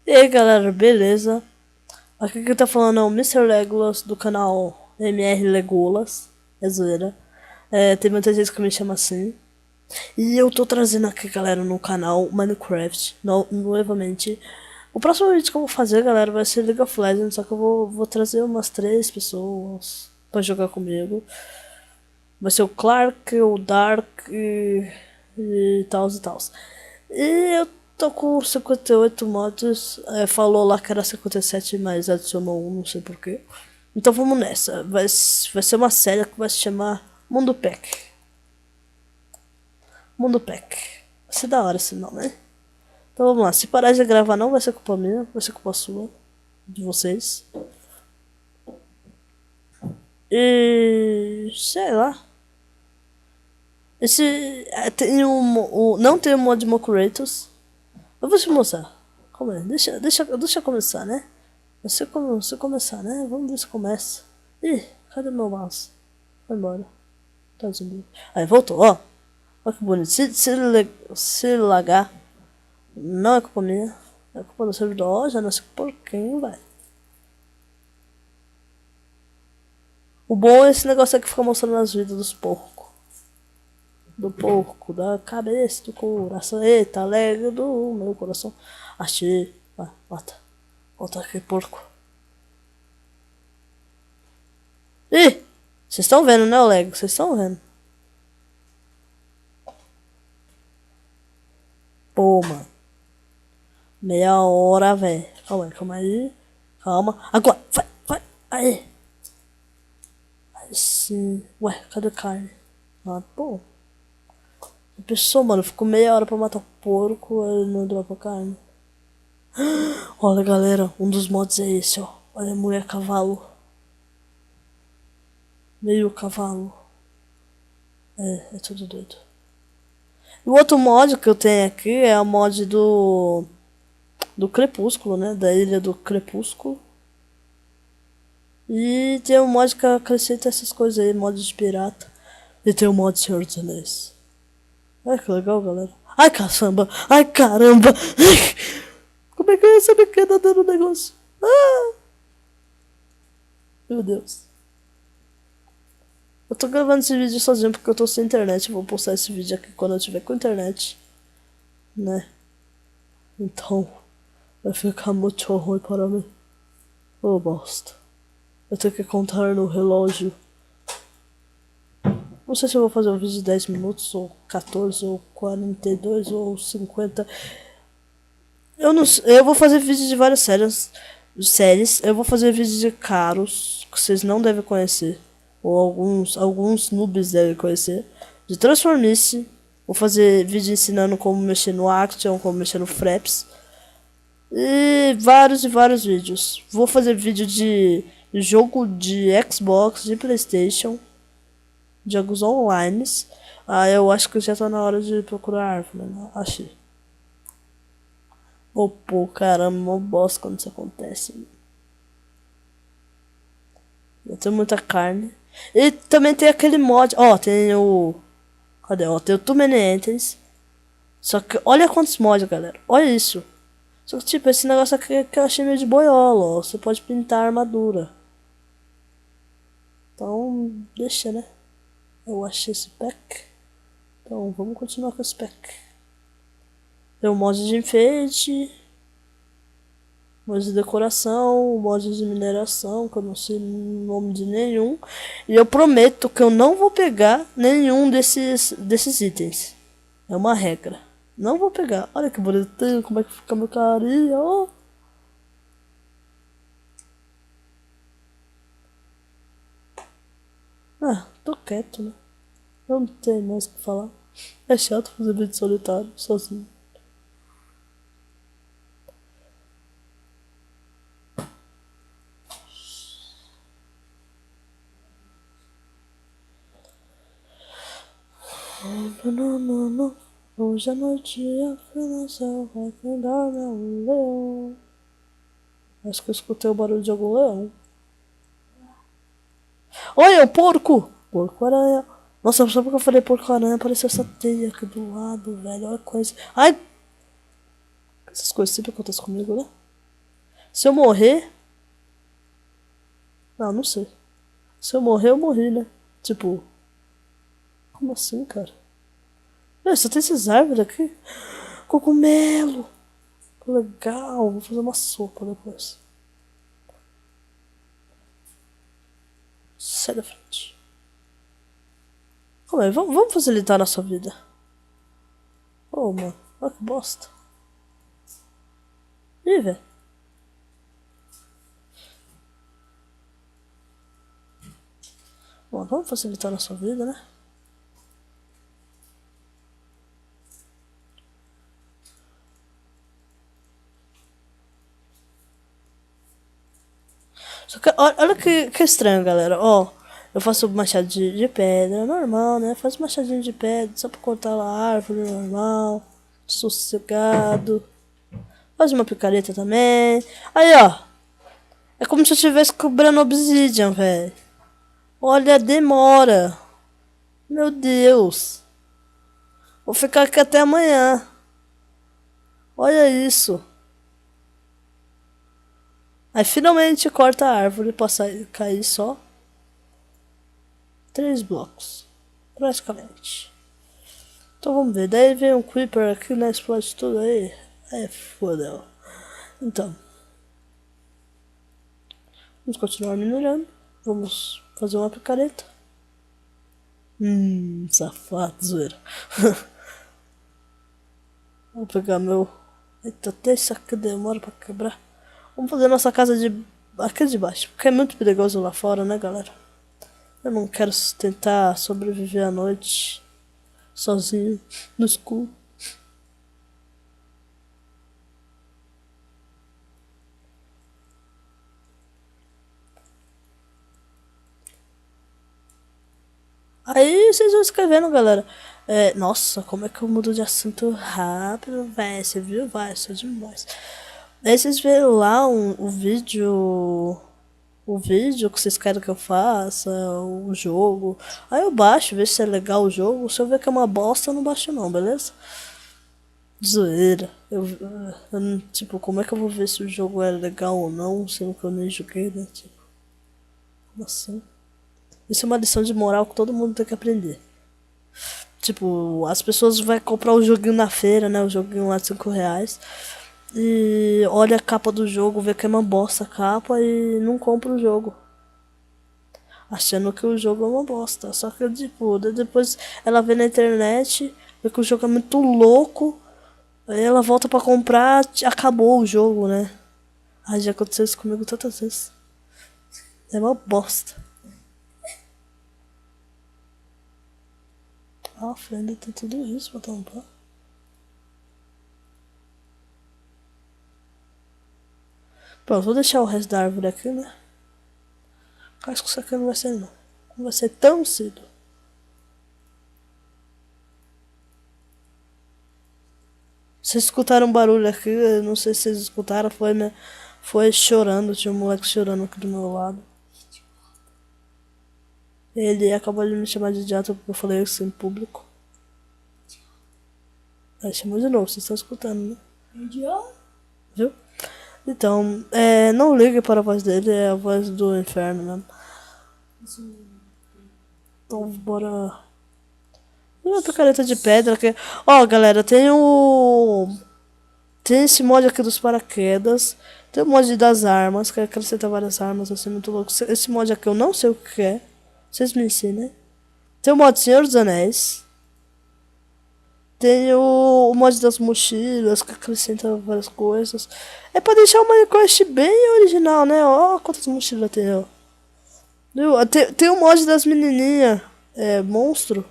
E aí galera, beleza? Aqui quem tá falando é o Mr. Legolas do canal MR Legolas, é zoeira. Tem muita gente que me chama assim. E eu tô trazendo aqui galera no canal Minecraft, novamente. O próximo vídeo que eu vou fazer galera vai ser League of Legends, só que eu vou trazer umas 3 pessoas pra jogar comigo. Vai ser o Clark, o Dark e tal e tal. E eu tô com 58 mods. Falou lá que era 57, mas adicionou um, não sei porquê. Então vamos nessa. Vai ser uma série que vai se chamar Mundo Pack. Mundo Pack. Vai ser da hora esse nome, né? Então vamos lá. Se parar de gravar não vai ser culpa minha, vai ser culpa sua. De vocês. E sei lá. Tem não tem o mod Mocuratos. Eu vou te mostrar. Calma aí, deixa eu começar, né? Você começar, né? Vamos ver se começa. Ih, cadê meu mouse? Foi embora. Tá zumbi. Aí, voltou, ó. Olha que bonito. Se lagar, não é culpa minha. É culpa do servidor. Já não sei por quem, vai. O bom é esse negócio aqui que fica mostrando as vidas dos porcos. Do porco, da cabeça, do coração. Eita, alegre do meu coração. Achei. Vai, mata. Volta aqui, porco. Ih! Vocês estão vendo, né, o Lego? Vocês estão vendo. Pô, mano. Meia hora, velho. Calma aí. Calma. Agora, vai. Aí. Aí sim. Ué, cadê a carne? Ah, pô. A pessoa, mano, ficou meia hora pra matar o porco, aí não dropa carne. Olha, galera, um dos mods é esse, ó. Olha a mulher cavalo. Meio cavalo. É tudo doido. E o outro mod que eu tenho aqui é o mod do Crepúsculo, né? Da Ilha do Crepúsculo. E tem um mod que acrescenta essas coisas aí, mod de pirata. E tem o mod Senhor dos Anéis. Ai, que legal, galera. Ai, caçamba. Ai, caramba. Como é que eu ia saber que ia dar dano no negócio? Ah! Meu Deus. Eu tô gravando esse vídeo sozinho porque eu tô sem internet. Vou postar esse vídeo aqui quando eu tiver com internet. Né? Então, vai ficar muito ruim para mim. Ô, bosta. Eu tenho que contar no relógio. Não sei se eu vou fazer um vídeo de 10 minutos, ou 14, ou 42, ou 50. Eu não sei. Eu vou fazer vídeos de várias séries. Eu vou fazer vídeos de caros, que vocês não devem conhecer. Ou alguns noobs devem conhecer. De Transformice. Vou fazer vídeo ensinando como mexer no Action, como mexer no Fraps. E vários vídeos. Vou fazer vídeo de jogo de Xbox, de Playstation, jogos online. Eu acho que já tá na hora de procurar árvore, né? Achei. Oh, pô, caramba, mó bosta quando isso acontece. Eu tenho muita carne. E também tem aquele mod, ó, tem o... Cadê? Ó, tem o Too Many Items. Só que olha quantos mods, galera. Olha isso. Só que tipo, esse negócio aqui que eu achei meio de boiola, ó. Você pode pintar a armadura. Então, deixa, né? Eu achei esse pack. Então, vamos continuar com esse pack. Tem um mod de enfeite, mod de decoração, mod de mineração, que eu não sei o nome de nenhum. E eu prometo que eu não vou pegar nenhum desses itens. É uma regra. Não vou pegar. Olha que bonitinho, como é que fica meu carinha, ó. Tô quieto, né? Eu não tenho mais o que falar. É chato fazer vídeo solitário, sozinho. Não. Hoje à noite a finança vai cuidar meu leão. Acho que eu escutei o barulho de algum leão. Olha, o porco! Porco-aranha. Nossa, só porque eu falei porco-aranha apareceu essa teia aqui do lado, velho. Olha a coisa. Ai! Essas coisas sempre acontecem comigo, né? Se eu morrer... Não, não sei. Se eu morrer, eu morri, né? Tipo... Como assim, cara? Só tem esses árvores aqui. Cogumelo! Legal, vou fazer uma sopa depois. Sai da frente. Calma aí, vamos facilitar a nossa vida. Oh, mano. Olha que bosta. Ih, velho. Bom, vamos facilitar a nossa vida, né? Só que olha que estranho, galera. Ó, eu faço machado de pedra, normal, né? Faço machadinho de pedra só pra cortar a árvore, normal. Sossegado. Faz uma picareta também. Aí, ó. É como se eu estivesse cobrando obsidian, velho. Olha a demora. Meu Deus. Vou ficar aqui até amanhã. Olha isso. Aí finalmente corta a árvore pra cair só 3 blocos. Praticamente. Então vamos ver. Daí vem um creeper aqui, né? Explode tudo aí. É foda. Então. Vamos continuar minerando. Vamos fazer uma picareta. Safado, zoeira. Vou pegar meu... Eita, até isso aqui demora pra quebrar. Vamos fazer nossa casa aqui de baixo. Porque é muito perigoso lá fora, né, galera? Eu não quero tentar sobreviver à noite sozinho, no escuro. Aí vocês vão escrevendo, galera. Nossa, como é que eu mudo de assunto rápido, velho? Você viu? Vai, sou demais. Aí vocês viram lá o vídeo. O vídeo que vocês querem que eu faça, o jogo. Aí eu baixo, vejo se é legal o jogo. Se eu ver que é uma bosta, eu não baixo não, beleza? Zoeira. Tipo, como é que eu vou ver se o jogo é legal ou não, sendo que eu nem joguei, né? Tipo, como assim? Isso é uma lição de moral que todo mundo tem que aprender. Tipo, as pessoas vão comprar o joguinho na feira, né? O joguinho lá de 5 reais. E olha a capa do jogo, vê que é uma bosta a capa e não compra o jogo. Achando que o jogo é uma bosta. Só que, tipo, depois ela vê na internet, vê que o jogo é muito louco. Aí ela volta pra comprar, acabou o jogo, né? Aí já aconteceu isso comigo tantas vezes. É uma bosta. Nossa, ainda tem tudo isso pra tampar. Pronto, vou deixar o resto da árvore aqui, né? Acho que isso aqui não vai ser não. Não vai ser tão cedo. Vocês escutaram um barulho aqui, eu não sei se vocês escutaram, foi, né? Foi chorando, tinha um moleque chorando aqui do meu lado. Ele acabou de me chamar de idiota porque eu falei isso em público. Aí chamou de novo, vocês estão escutando, né? Idiota? Viu? Então, não ligue para a voz dele, é a voz do inferno mesmo. Então, bora. E outra careta de pedra que. Ó, galera, tem o. Tem esse mod aqui dos paraquedas. Tem o mod das armas, que acrescenta várias armas, assim, muito louco. Esse mod aqui eu não sei o que é. Vocês me ensinam. Tem o mod Senhor dos Anéis. Tem o mod das mochilas, que acrescenta várias coisas. É pra deixar o Minecraft bem original, né? Ó, quantas mochilas tem, ó. Tem o mod das menininhas. Monstro.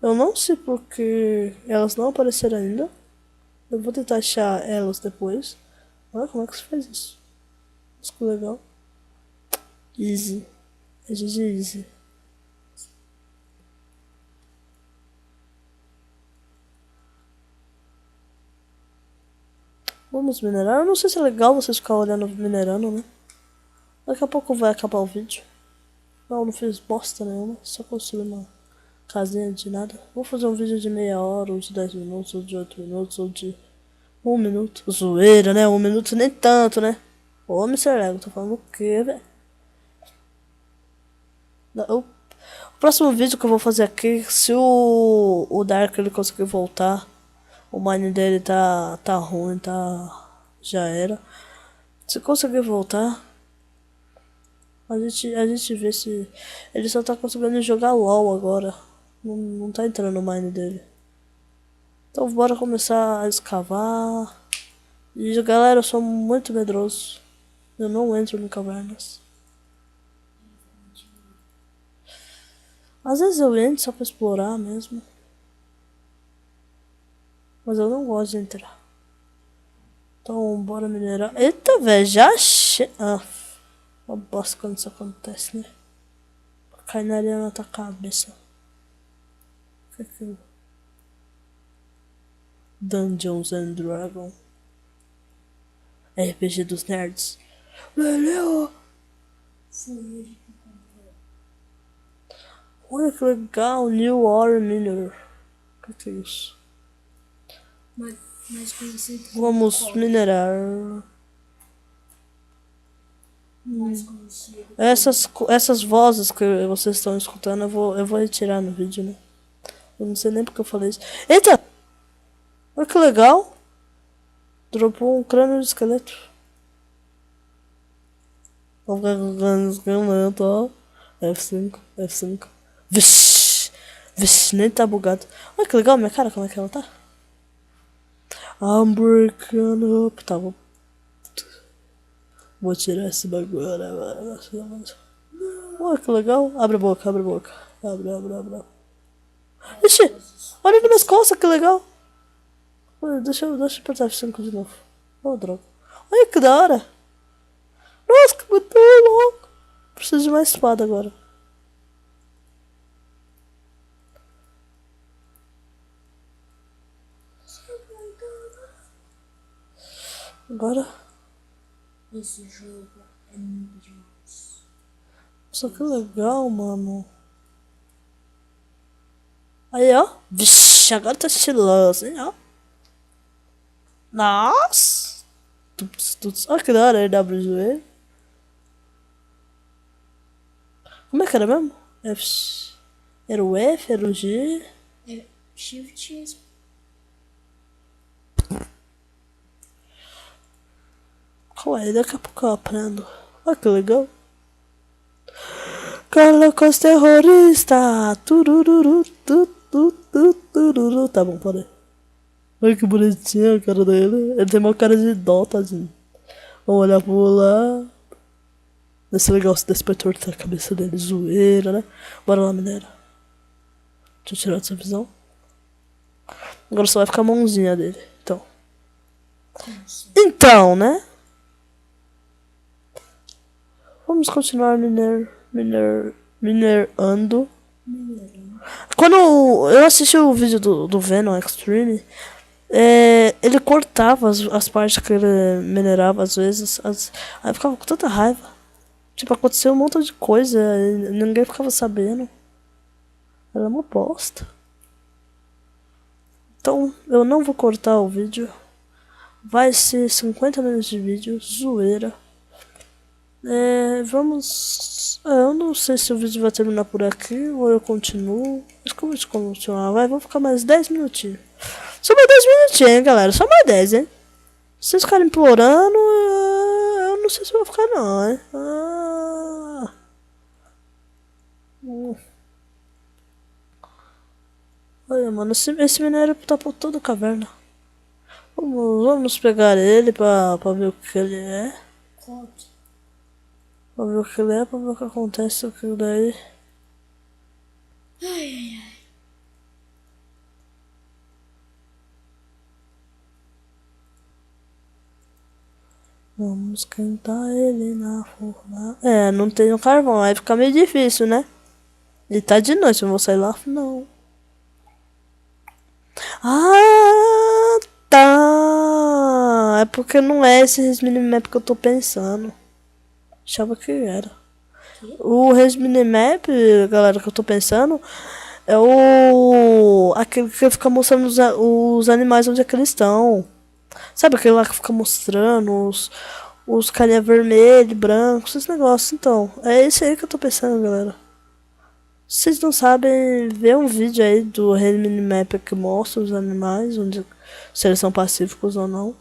Eu não sei porque elas não apareceram ainda. Eu vou tentar achar elas depois. Olha como é que se faz isso. Isso ficou legal. Easy. É GG Easy. Vamos minerar. Eu não sei se é legal vocês ficarem olhando minerando, né? Daqui a pouco vai acabar o vídeo. Não fiz bosta nenhuma. Só construí uma casinha de nada. Vou fazer um vídeo de meia hora, ou de 10 minutos, ou de 8 minutos, ou de Um minuto. Zoeira, né? Um minuto nem tanto, né? Ô, Mr. Lego, tô falando o quê, velho? O próximo vídeo que eu vou fazer aqui, se o Dark ele conseguir voltar, o mine dele tá ruim, já era. Se conseguir voltar, a gente vê se ele só tá conseguindo jogar LOL agora. Não tá entrando no mine dele. Então bora começar a escavar. E galera, eu sou muito medroso. Eu não entro em cavernas. Às vezes eu entro só pra explorar mesmo. Mas eu não gosto de entrar. Então bora minerar. Eita, velho, já Ah, uma bosta quando isso acontece, né? Cai na areia na tua cabeça. O que é aquilo? Dungeons and Dragons. RPG dos nerds. Valeu! Foi ele que comprou. Olha que legal, New Ore Miner. O que é isso? Mais conhecido como Vamos Core. minerar. Mais conhecido Essas vozes que vocês estão escutando, eu vou retirar no vídeo, né? Eu não sei nem porque eu falei isso. Eita! Olha que legal! Dropou um crânio de esqueleto. Vou ficar com o crânio de esqueleto, ó. F5, F5. Vixe! Vixe, nem tá bugado. Olha que legal minha cara, como é que ela tá? I'm breaking up. Tá, vou tirar esse bagulho. Olha que legal. Abre a boca, abre a boca. Abre. Ixi! Olha nas minhas costas, que legal. Deixa eu apertar F5 de novo. Oh, droga. Olha que da hora. Nossa, que muito louco. Preciso de mais espada agora. Agora. Esse jogo é muito demais. Nossa, que legal, mano. Aí, ó. Vixe, agora tá estiloso, hein, ó. Nossa. Olha que da hora, RWG. Como é que era mesmo? F... Era o F, era o G. É Shift. Calma aí, daqui a pouco eu aprendo. Olha que legal. Carlos terrorista. Turururu, tururu. Tá bom, parei. Olha que bonitinho a cara dele. Ele tem uma cara de dó, tadinho. Vamos olhar pro lado. Desse legal se despertou a cabeça dele. Zoeira, né? Bora lá, mineira. Deixa eu tirar dessa visão. Agora só vai ficar a mãozinha dele. Então, né? Vamos continuar minerando. Quando eu assisti o vídeo do Venom Extreme, ele cortava as partes que ele minerava às vezes. Aí eu ficava com tanta raiva. Tipo, aconteceu um monte de coisa e ninguém ficava sabendo. Era uma bosta. Então, eu não vou cortar o vídeo. Vai ser 50 minutos de vídeo, zoeira. Eu não sei se o vídeo vai terminar por aqui ou eu continuo. Acho que eu vou continuar. Vou ficar mais 10 minutinhos. Só mais 10 minutinhos, hein, galera. Só mais 10, hein. Se vocês ficarem implorando, eu não sei se eu vou ficar, não, hein. Olha, mano, esse minério tá por toda a caverna. Vamos pegar ele pra ver o que ele é. Pra ver o que ele é, pra ver o que acontece com aquilo daí. Ai. Vamos esquentar ele na forma. Não tem carvão, aí fica meio difícil, né? E tá de noite, eu não vou sair lá, não. Ah, tá. É porque não é esse minimap que eu tô pensando. Achava que era. O minimap, galera, que eu tô pensando é aquele que fica mostrando os animais onde é que eles estão. Sabe aquele lá que fica mostrando os carinha vermelho, branco, esses negócios. Então, é esse aí que eu tô pensando, galera. Se vocês não sabem, vê um vídeo aí do Minimap que mostra os animais, onde se eles são pacíficos ou não.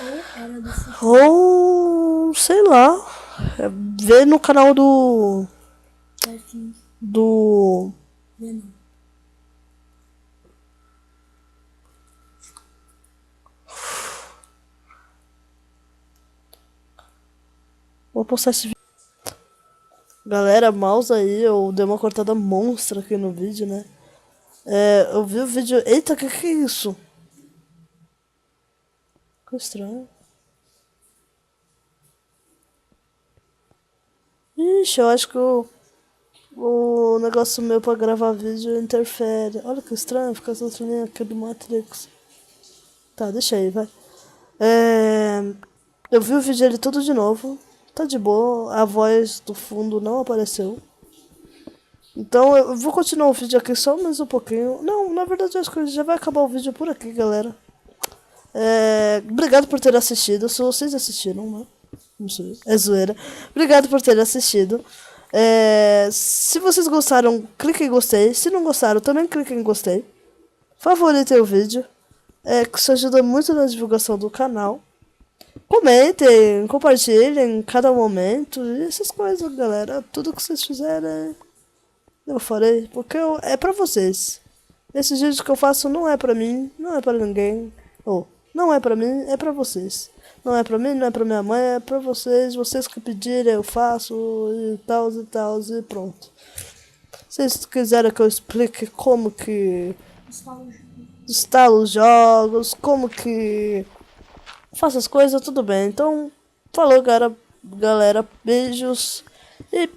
Ou era do futuro. Ou, sei lá, vê no canal Vikings. do Venom. Vou postar esse vídeo. Galera, mouse aí, eu dei uma cortada monstra aqui no vídeo, né? Eu vi o vídeo. Eita, que é isso? Que estranho. Ixi, eu acho que o negócio meu pra gravar vídeo interfere. Olha que estranho, fica essa estranha aqui do Matrix. Tá, deixa aí, vai. Eu vi o vídeo ele tudo de novo. Tá de boa, a voz do fundo não apareceu. Então eu vou continuar o vídeo aqui só mais um pouquinho. Não, na verdade eu acho que já vai acabar o vídeo por aqui, galera. Obrigado por ter assistido. Se vocês assistiram, né? Não sei, é zoeira. Obrigado por ter assistido. Se vocês gostaram, clique em gostei. Se não gostaram, também clique em gostei. Favoritem o vídeo. Que isso ajuda muito na divulgação do canal. Comentem, compartilhem em cada momento. E essas coisas, galera. Tudo que vocês fizerem, eu farei. Porque é pra vocês. Esse vídeo que eu faço não é pra mim, não é pra ninguém. Não é pra mim, é pra vocês. Não é pra mim, não é pra minha mãe, é pra vocês. Vocês que pedirem, eu faço e tal, e pronto. Se vocês quiserem que eu explique como que instalo os jogos, como que faço as coisas, tudo bem. Então, falou, galera. Beijos e